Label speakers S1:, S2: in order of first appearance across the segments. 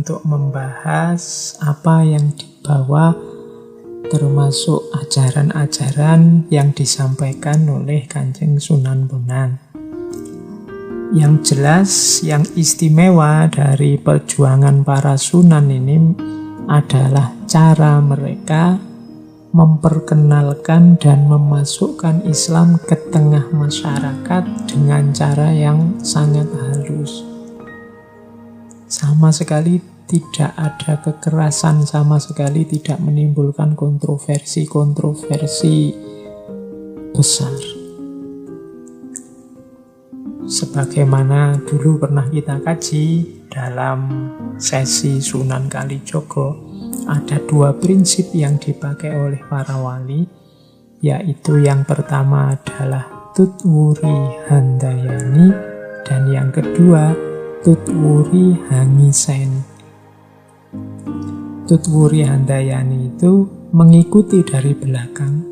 S1: untuk membahas apa yang dibawa, termasuk ajaran-ajaran yang disampaikan oleh Kanjeng Sunan Bonang. Yang jelas, yang istimewa dari perjuangan para sunan ini adalah cara mereka memperkenalkan dan memasukkan Islam ke tengah masyarakat dengan cara yang sangat halus. Sama sekali tidak ada kekerasan, sama sekali tidak menimbulkan kontroversi-kontroversi besar. Sebagaimana dulu pernah kita kaji dalam sesi Sunan Kalijogo, ada 2 prinsip yang dipakai oleh para wali, yaitu yang pertama adalah Tutwuri Handayani dan yang kedua Tutwuri Hangisen. Tutwuri Handayani itu mengikuti dari belakang.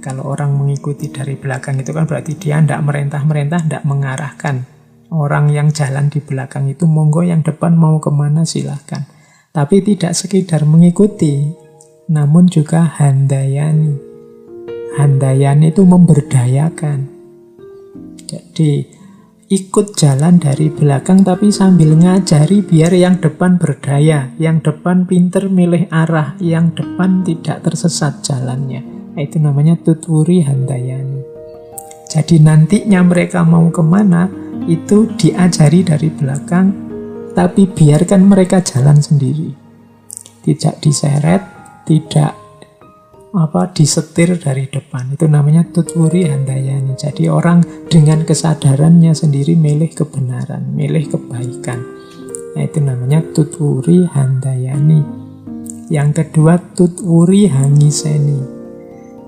S1: Kalau orang mengikuti dari belakang itu kan berarti dia tidak merentah-merentah, tidak mengarahkan. Orang yang jalan di belakang itu monggo, yang depan mau kemana silahkan. Tapi tidak sekedar mengikuti, namun juga handayani. Handayani itu memberdayakan. Jadi ikut jalan dari belakang tapi sambil ngajari biar yang depan berdaya, yang depan pinter milih arah, yang depan tidak tersesat jalannya. Itu namanya Tutwuri Handayani. Jadi nantinya mereka mau kemana, itu diajari dari belakang, tapi biarkan mereka jalan sendiri. Tidak diseret, tidak disetir dari depan. Itu namanya Tutwuri Handayani. Jadi orang dengan kesadarannya sendiri milih kebenaran, milih kebaikan. Nah, itu namanya Tutwuri Handayani. Yang kedua Tutwuri Hangiseni.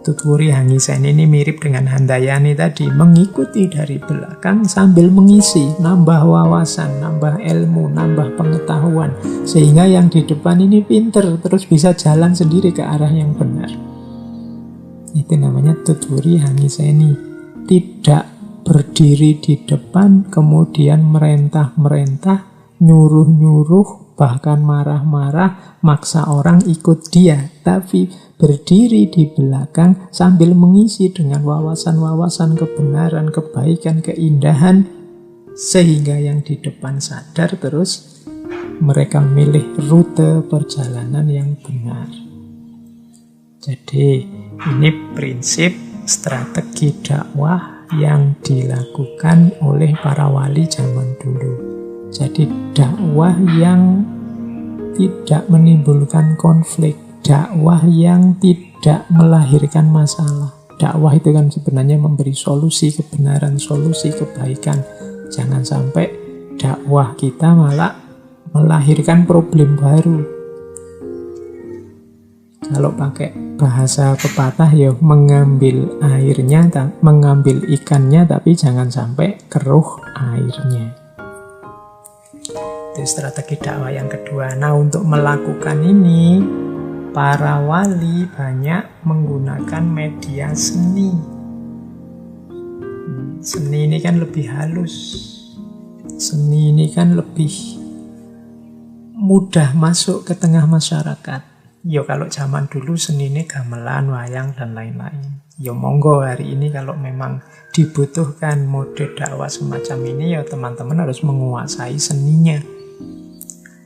S1: Tutwuri Hangisen ini mirip dengan Handayani tadi, mengikuti dari belakang sambil mengisi, nambah wawasan, nambah ilmu, nambah pengetahuan, sehingga yang di depan ini pinter, terus bisa jalan sendiri ke arah yang benar. Itu namanya Tutwuri Hangiseni. Tidak berdiri di depan, kemudian merentah-merentah, nyuruh-nyuruh, bahkan marah-marah, maksa orang ikut dia, tapi berdiri di belakang sambil mengisi dengan wawasan-wawasan kebenaran, kebaikan, keindahan, sehingga yang di depan sadar, terus mereka milih rute perjalanan yang benar. Jadi ini prinsip strategi dakwah yang dilakukan oleh para wali zaman dulu. Jadi dakwah yang tidak menimbulkan konflik, dakwah yang tidak melahirkan masalah. Dakwah itu kan sebenarnya memberi solusi kebenaran, solusi kebaikan. Jangan sampai dakwah kita malah melahirkan problem baru. Kalau pakai bahasa pepatah ya mengambil airnya, mengambil ikannya, tapi jangan sampai keruh airnya. Itu strategi dakwah yang kedua. Nah, untuk melakukan ini, para wali banyak menggunakan media seni. Seni ini kan lebih halus. Seni ini kan lebih mudah masuk ke tengah masyarakat. Yo kalau zaman dulu seni ini gamelan, wayang, dan lain-lain. Yo monggo hari ini kalau memang dibutuhkan mode dakwah semacam ini, ya teman-teman harus menguasai seninya.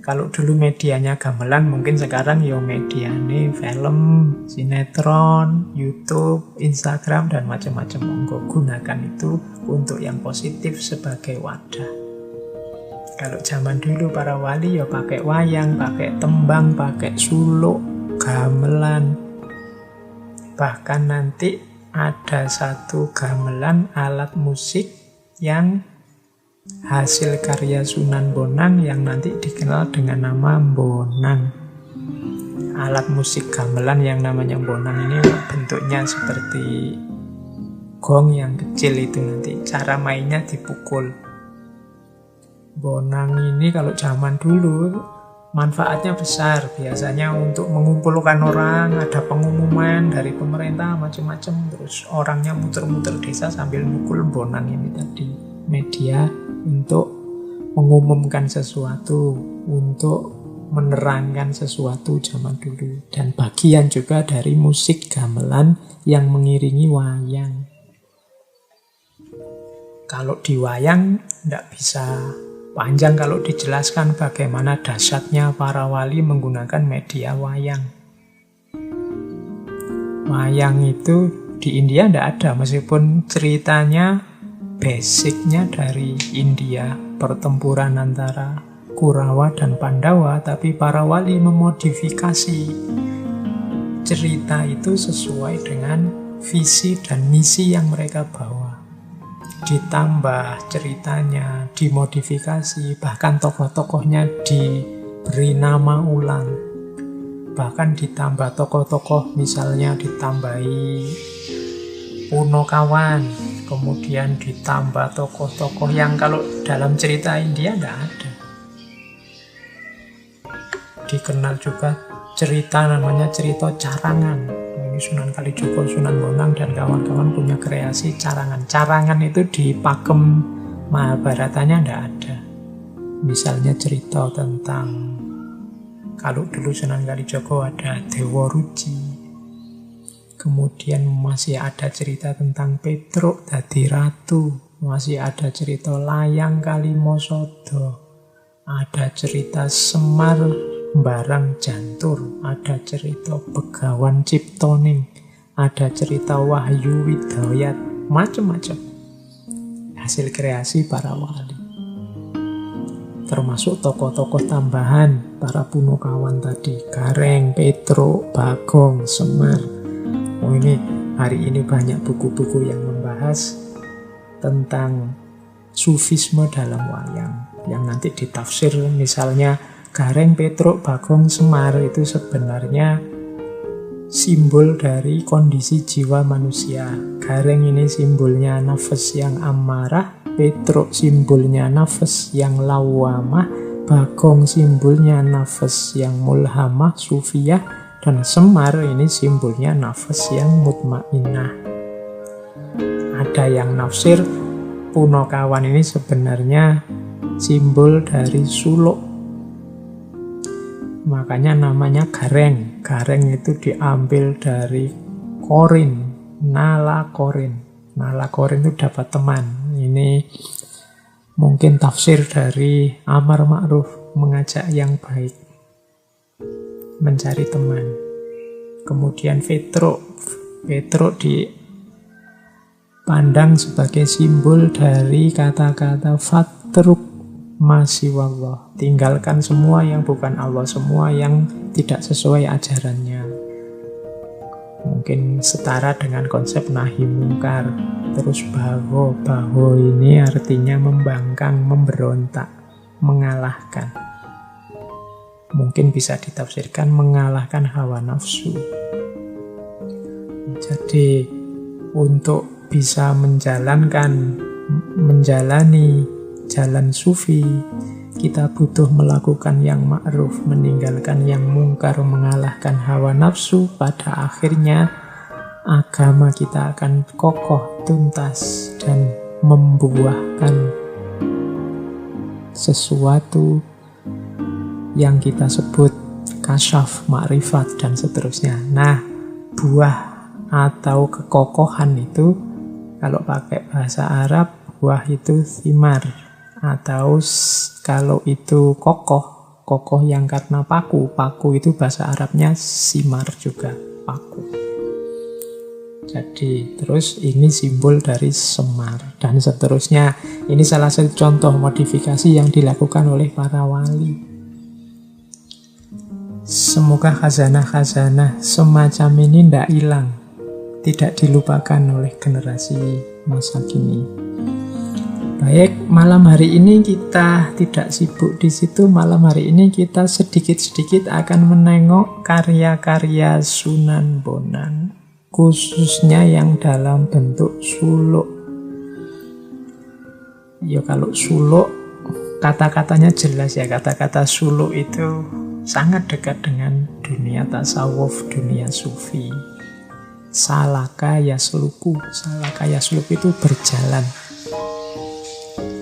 S1: Kalau dulu medianya gamelan, mungkin sekarang ya medianya film, sinetron, YouTube, Instagram, dan macam-macam. Monggo gunakan itu untuk yang positif sebagai wadah. Kalau zaman dulu para wali ya pakai wayang, pakai tembang, pakai suluk, gamelan. Bahkan nanti ada satu gamelan alat musik yang hasil karya Sunan Bonang yang nanti dikenal dengan nama bonang. Alat musik gamelan yang namanya bonang ini bentuknya seperti gong yang kecil itu, nanti cara mainnya dipukul. Bonang ini kalau zaman dulu manfaatnya besar, biasanya untuk mengumpulkan orang, ada pengumuman dari pemerintah macam-macam, terus orangnya muter-muter desa sambil mukul bonang ini tadi. Media untuk mengumumkan sesuatu, untuk menerangkan sesuatu zaman dulu. Dan bagian juga dari musik gamelan yang mengiringi wayang. Kalau di wayang tidak bisa panjang kalau dijelaskan bagaimana dahsyatnya para wali menggunakan media wayang. Wayang itu di India tidak ada, meskipun ceritanya basicnya dari India, pertempuran antara Kurawa dan Pandawa, tapi para wali memodifikasi cerita itu sesuai dengan visi dan misi yang mereka bawa. Ditambah ceritanya, dimodifikasi, bahkan tokoh-tokohnya diberi nama ulang. Bahkan ditambah tokoh-tokoh, misalnya ditambahi Punokawan, kemudian ditambah tokoh-tokoh yang kalau dalam cerita India tidak ada. Dikenal juga cerita namanya cerita carangan. Ini Sunan Kalijogo, Sunan Bonang dan kawan-kawan punya kreasi carangan. Carangan itu di pakem Mahabharatanya tidak ada. Misalnya cerita tentang, kalau dulu Sunan Kalijogo ada Dewa Ruci. Kemudian masih ada cerita tentang Petruk dadi ratu. Masih ada cerita Layang Kalimosodo. Ada cerita Semar Barang Jantur, ada cerita Begawan Ciptoning, ada cerita Wahyu Widayat, macam-macam hasil kreasi para wali. Termasuk tokoh-tokoh tambahan para Punokawan tadi, Gareng, Petruk, Bagong, Semar. Oh, ini hari ini banyak buku-buku yang membahas tentang sufisme dalam wayang, yang nanti ditafsir misalnya Gareng, Petruk, Bagong, Semar itu sebenarnya simbol dari kondisi jiwa manusia. Gareng ini simbolnya nafas yang amarah, Petruk simbolnya nafas yang lawamah, Bagong simbolnya nafas yang mulhamah, sufiyah, dan Semar ini simbolnya nafas yang mutmainah. Ada yang nafsir Punokawan ini sebenarnya simbol dari suluk. Makanya namanya Gareng. Gareng itu diambil dari korin, nala korin. Nala korin itu dapat teman. Ini mungkin tafsir dari Amar Ma'ruf, mengajak yang baik, mencari teman. Kemudian Petruk. Petruk dipandang sebagai simbol dari kata-kata fatruk masiwallah, tinggalkan semua yang bukan Allah, semua yang tidak sesuai ajarannya. Mungkin setara dengan konsep nahi mungkar. Terus baho ini artinya membangkang, memberontak, mengalahkan. Mungkin bisa ditafsirkan mengalahkan hawa nafsu. Jadi untuk bisa menjalani jalan sufi, kita butuh melakukan yang ma'ruf, meninggalkan yang mungkar, mengalahkan hawa nafsu. Pada akhirnya agama kita akan kokoh, tuntas, dan membuahkan sesuatu yang kita sebut kasyaf, makrifat, dan seterusnya. Nah, buah atau kekokohan itu, kalau pakai bahasa Arab, buah itu thimar. Atau kalau itu kokoh yang karena paku itu bahasa Arabnya simar juga, paku. Jadi terus ini simbol dari Semar dan seterusnya. Ini salah satu contoh modifikasi yang dilakukan oleh para wali. Semoga khazanah-khazanah semacam ini tidak hilang, tidak dilupakan oleh generasi masa kini. Baik, malam hari ini kita tidak sibuk di situ. Malam hari ini kita sedikit-sedikit akan menengok karya-karya Sunan Bonang, khususnya yang dalam bentuk suluk. Ya kalau suluk, kata-katanya jelas ya, kata-kata suluk itu sangat dekat dengan dunia tasawuf, dunia sufi. Salaka yasluku itu berjalan.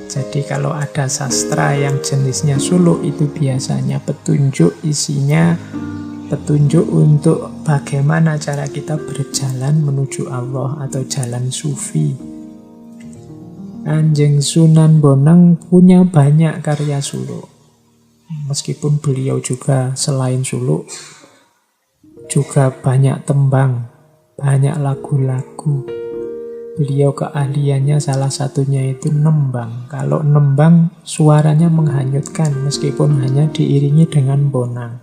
S1: Jadi kalau ada sastra yang jenisnya suluk itu biasanya petunjuk, isinya petunjuk untuk bagaimana cara kita berjalan menuju Allah atau jalan sufi. Kanjeng Sunan Bonang punya banyak karya suluk. Meskipun beliau juga selain suluk juga banyak tembang, banyak lagu-lagu. Beliau keahliannya salah satunya itu nembang. Kalau nembang suaranya menghanyutkan meskipun hanya diiringi dengan bonang.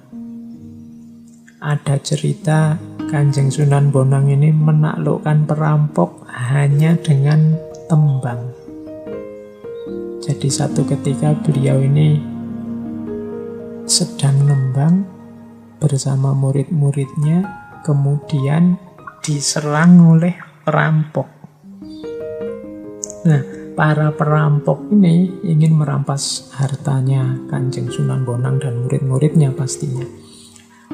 S1: Ada cerita Kanjeng Sunan Bonang ini menaklukkan perampok hanya dengan tembang. Jadi satu ketika beliau ini sedang nembang bersama murid-muridnya, kemudian diserang oleh perampok. Nah, para perampok ini ingin merampas hartanya Kanjeng Sunan Bonang dan murid-muridnya pastinya.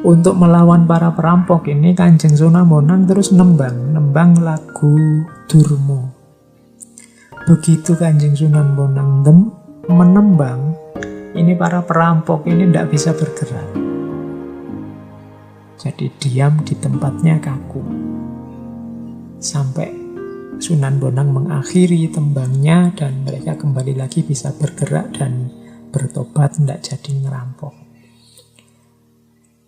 S1: Untuk melawan para perampok ini, Kanjeng Sunan Bonang terus nembang lagu Durmo. Begitu Kanjeng Sunan Bonang menembang, ini para perampok ini tidak bisa bergerak. Jadi diam di tempatnya kaku. Sampai Sunan Bonang mengakhiri tembangnya dan mereka kembali lagi bisa bergerak dan bertobat, tidak jadi ngerampok.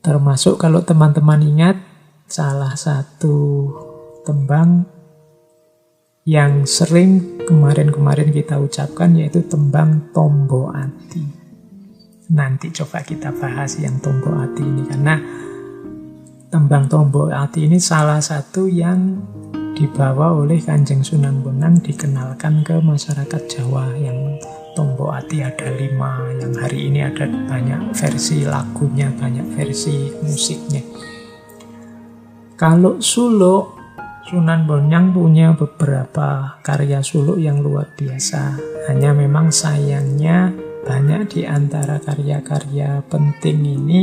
S1: Termasuk kalau teman-teman ingat, salah satu tembang yang sering kemarin-kemarin kita ucapkan yaitu tembang Tombo Ati. Nanti coba kita bahas yang Tombo Ati ini, karena tembang Tombo Ati ini salah satu yang dibawa oleh Kanjeng Sunan Bonang, dikenalkan ke masyarakat Jawa. Yang Tombo Ati ada 5, yang hari ini ada banyak versi lagunya, banyak versi musiknya. Kalau suluk, Sunan Bonang punya beberapa karya suluk yang luar biasa. Hanya memang sayangnya banyak di antara karya-karya penting ini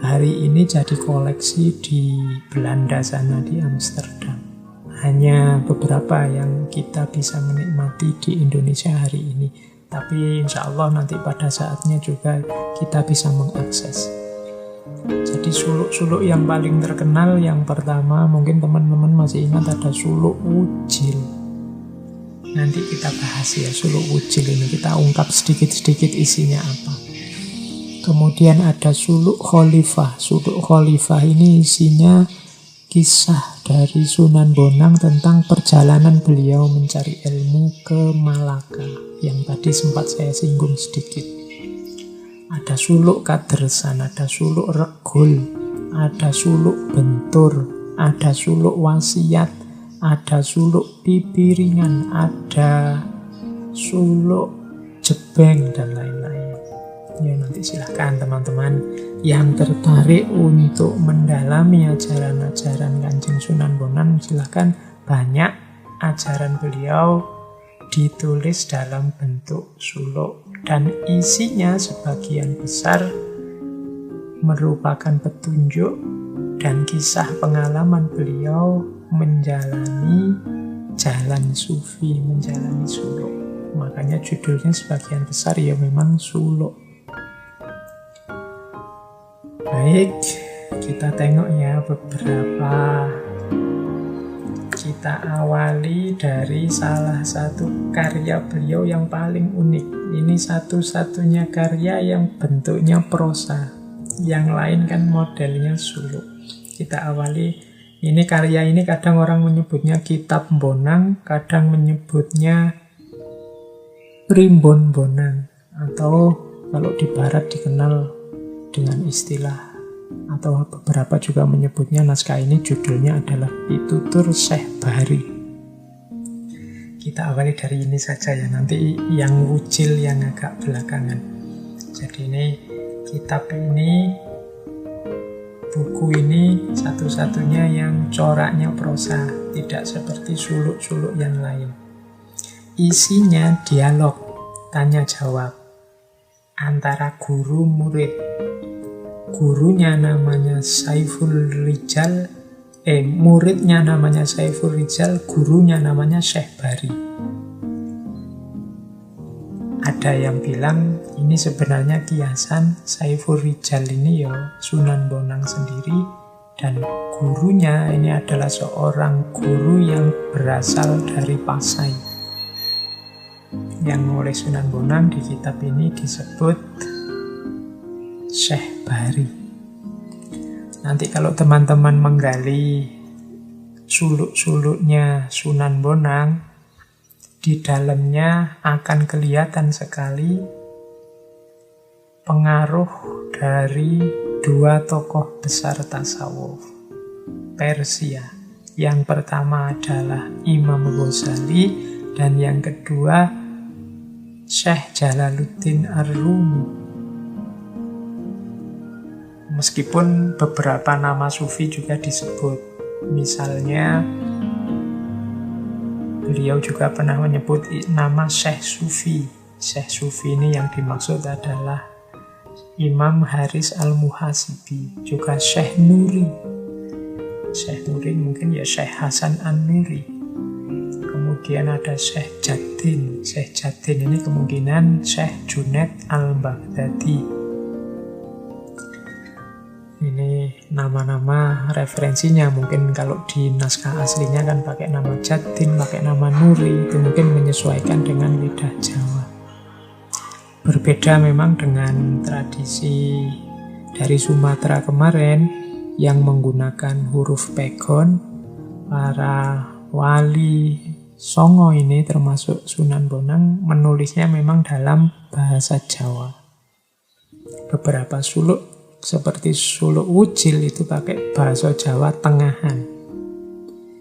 S1: hari ini jadi koleksi di Belanda sana, di Amsterdam. Hanya beberapa yang kita bisa menikmati di Indonesia hari ini. Tapi insya Allah nanti pada saatnya juga kita bisa mengakses. Jadi suluk-suluk yang paling terkenal, yang pertama mungkin teman-teman masih ingat ada suluk Wujil. Nanti kita bahas ya suluk Wujil ini, kita ungkap sedikit-sedikit isinya apa. Kemudian ada suluk Khalifah. Suluk Khalifah ini isinya kisah dari Sunan Bonang tentang perjalanan beliau mencari ilmu ke Malaka, yang tadi sempat saya singgung sedikit. Ada suluk Kadersan, ada suluk Regul, ada suluk Bentur, ada suluk Wasiat, ada suluk Pipiringan, ada suluk Jebeng, dan lain-lain. Ya nanti silahkan teman-teman yang tertarik untuk mendalami ajaran-ajaran Kanjeng Sunan Bonang, silahkan. Banyak ajaran beliau ditulis dalam bentuk suluk dan isinya sebagian besar merupakan petunjuk dan kisah pengalaman beliau menjalani jalan sufi, menjalani suluk. Makanya judulnya sebagian besar ya memang suluk. Baik, kita tengok ya beberapa. Kita awali dari salah satu karya beliau yang paling unik. Ini satu-satunya karya yang bentuknya prosa. Yang lain kan modelnya suluk. Kita awali, ini karya ini kadang orang menyebutnya Kitab Bonang, kadang menyebutnya Primbon Bonang, atau kalau di barat dikenal dengan istilah, atau beberapa juga menyebutnya naskah ini judulnya adalah Pitutur Syekh Bahri. Kita awali dari ini saja ya, nanti yang Wujil yang agak belakangan. Jadi ini kitab ini, buku ini satu-satunya yang coraknya prosa, tidak seperti suluk-suluk yang lain. Isinya dialog, tanya jawab antara guru murid. Gurunya namanya Saiful Rijal, muridnya namanya Saiful Rijal, gurunya namanya Syekh Bahri. ada yang bilang ini sebenarnya kiasan Saiful Rijal ini ya Sunan Bonang sendiri, dan gurunya ini adalah seorang guru yang berasal dari Pasai, yang oleh Sunan Bonang di kitab ini disebut Syekh Bari. Nanti kalau teman-teman menggali suluk-suluknya Sunan Bonang, di dalamnya akan kelihatan sekali pengaruh dari dua tokoh besar tasawuf Persia. Yang pertama adalah Imam Ghazali, dan yang kedua Syekh Jalaluddin Ar-Rumi. Meskipun beberapa nama sufi juga disebut, misalnya beliau juga pernah menyebut nama Syekh Sufi. Syekh Sufi ini yang dimaksud adalah Imam Haris Al-Muhasibi, juga Syekh Nuri. Syekh Nuri mungkin ya Syekh Hasan An-Nuri. Kemudian ada Syekh Jaddin. Syekh Jaddin ini kemungkinan Syekh Junaid Al-Baghdadi. Ini nama-nama referensinya. Mungkin kalau di naskah aslinya kan pakai nama Jaddin, pakai nama Nuri. Itu mungkin menyesuaikan dengan lidah Jawa. Berbeda memang dengan tradisi dari Sumatera kemarin yang menggunakan huruf pegon. Para wali Songo ini termasuk Sunan Bonang menulisnya memang dalam bahasa Jawa. Beberapa suluk seperti suluk Wujil itu pakai bahasa Jawa tengahan.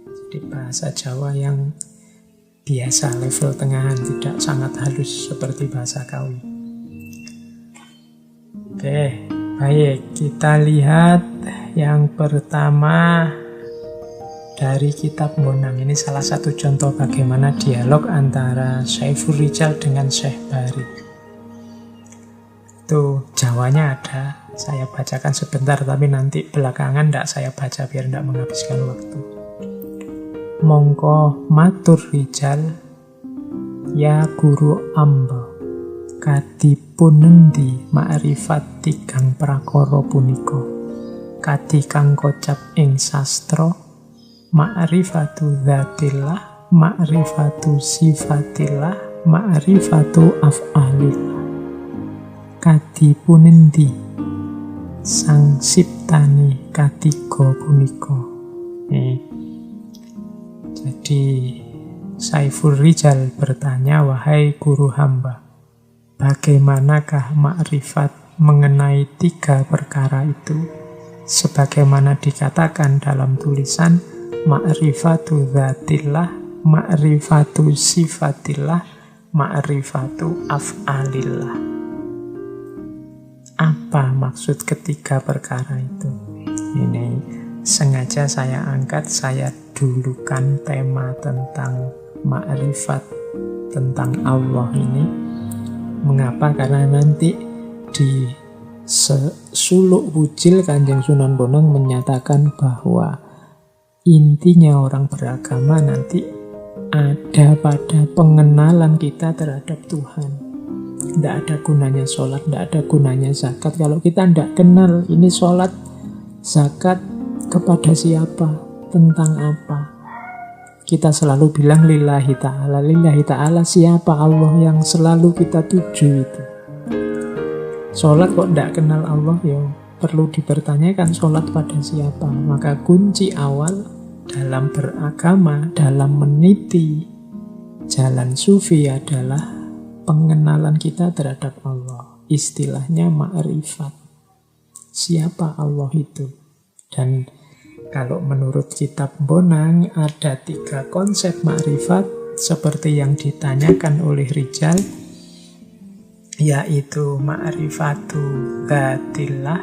S1: Jadi bahasa Jawa yang biasa, level tengahan, tidak sangat halus seperti bahasa Kawi. Oke, baik, kita lihat yang pertama dari kitab Bonang. Ini salah satu contoh bagaimana dialog antara Saiful Rijal dengan Syekh Bari. Itu Jawanya ada, saya bacakan sebentar, tapi nanti belakangan tidak saya baca biar tidak menghabiskan waktu. Mongko matur Rijal, ya guru amba, kadipun endi ma'rifat tigang prakara punika, kadi kang kocap ing sastra, ma'rifatu dzatillah, ma'rifatu sifatillah, ma'rifatu af'alillah. Kadipun endi sang siptani katiga punika. Jadi Saiful Rijal bertanya, wahai guru hamba, bagaimanakah makrifat mengenai tiga perkara itu? Sebagaimana dikatakan dalam tulisan, ma'rifatu dzatillah, ma'rifatu sifatillah, ma'rifatu af'alillah. Apa maksud ketiga perkara itu? Ini sengaja saya angkat, saya dulukan tema tentang ma'rifat, tentang Allah ini. Mengapa? Karena nanti di suluk Wujil Kanjeng Sunan Bonang menyatakan bahwa intinya orang beragama nanti ada pada pengenalan kita terhadap Tuhan. Tidak ada gunanya sholat, tidak ada gunanya zakat kalau kita tidak kenal ini sholat, zakat kepada siapa, tentang apa. Kita selalu bilang lillahi ta'ala. Lillahi ta'ala siapa? Allah yang selalu kita tuju itu. Sholat kok tidak kenal Allah, ya perlu dipertanyakan sholat pada siapa. Maka kunci awal dalam beragama, dalam meniti jalan sufi adalah pengenalan kita terhadap Allah. Istilahnya ma'rifat. Siapa Allah itu? Dan kalau menurut kitab Bonang ada 3 konsep ma'rifat seperti yang ditanyakan oleh Rijal, yaitu ma'rifatu dzatillah,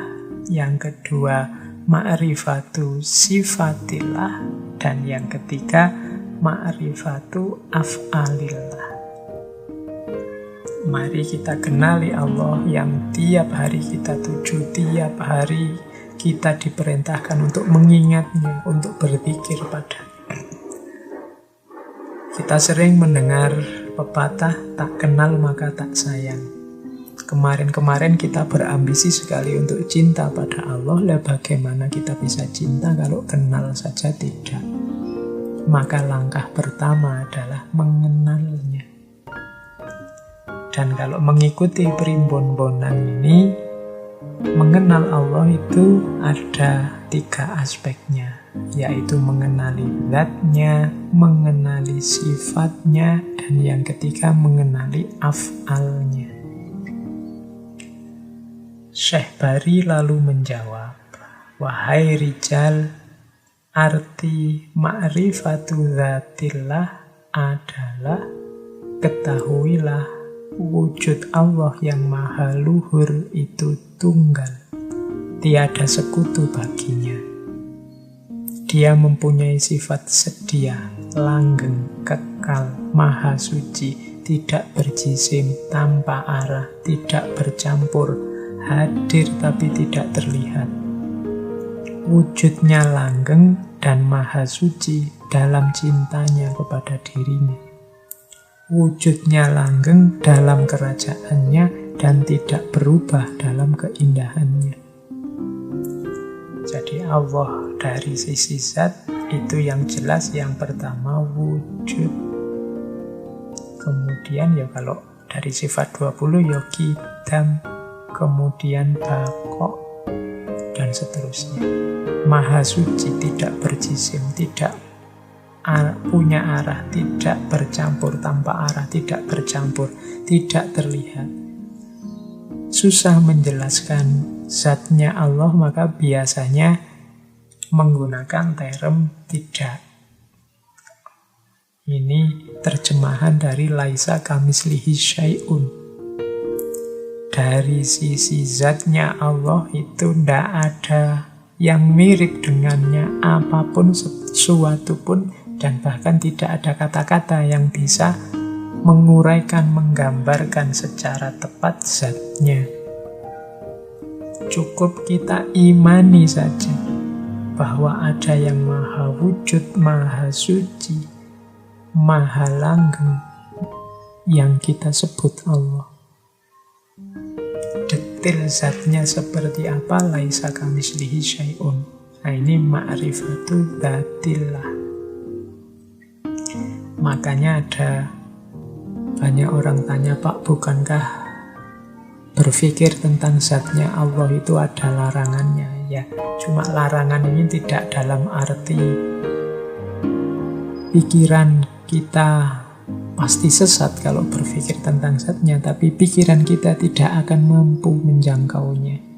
S1: yang kedua ma'rifatu sifatillah, dan yang ketiga ma'rifatu af'alillah. Mari kita kenali Allah yang tiap hari kita tuju, tiap hari kita diperintahkan untuk mengingatnya, untuk berzikir padanya. Kita sering mendengar pepatah, tak kenal maka tak sayang. Kemarin-kemarin kita berambisi sekali untuk cinta pada Allah. Lah bagaimana kita bisa cinta kalau kenal saja tidak? Maka langkah pertama adalah mengenalnya. Dan kalau mengikuti perimbun-bonan ini, mengenal Allah itu ada 3 aspeknya, yaitu mengenali zatnya, mengenali sifatnya, dan yang ketiga mengenali af'alnya. Syekh Bari lalu menjawab, wahai rijal, arti ma'rifatu dzatillah adalah ketahuilah wujud Allah yang maha luhur itu tunggal, tiada sekutu baginya. Dia mempunyai sifat sedia, langgeng, kekal, maha suci, tidak berjisim, tanpa arah, tidak bercampur, hadir tapi tidak terlihat. Wujudnya langgeng dan maha suci dalam cintanya kepada dirinya. Wujudnya langgeng dalam kerajaannya dan tidak berubah dalam keindahannya. Jadi Allah dari sisi zat itu yang jelas, yang pertama wujud. Kemudian ya kalau dari sifat 20 ya qidam, kemudian bakok, dan seterusnya. Maha suci, tidak berjisim, tidak punya arah, tidak bercampur, tanpa arah, tidak bercampur, tidak terlihat. Susah menjelaskan zatnya Allah, maka biasanya menggunakan term tidak. Ini terjemahan dari laisa kamislihi syai'un. Dari sisi zatnya Allah itu tidak ada yang mirip dengannya, apapun, sesuatu pun, dan bahkan tidak ada kata-kata yang bisa menguraikan, menggambarkan secara tepat zatnya. Cukup kita imani saja bahwa ada yang maha wujud, maha suci, maha langgeng, yang kita sebut Allah. Detail zatnya seperti apa, laisa kamislihi syai'un. Nah ini ma'rifatu dzatillah. Makanya ada banyak orang tanya, Pak, bukankah berpikir tentang zatnya Allah itu ada larangannya? Ya, cuma larangan ini tidak dalam arti pikiran kita pasti sesat kalau berpikir tentang zatnya, tapi pikiran kita tidak akan mampu menjangkaunya.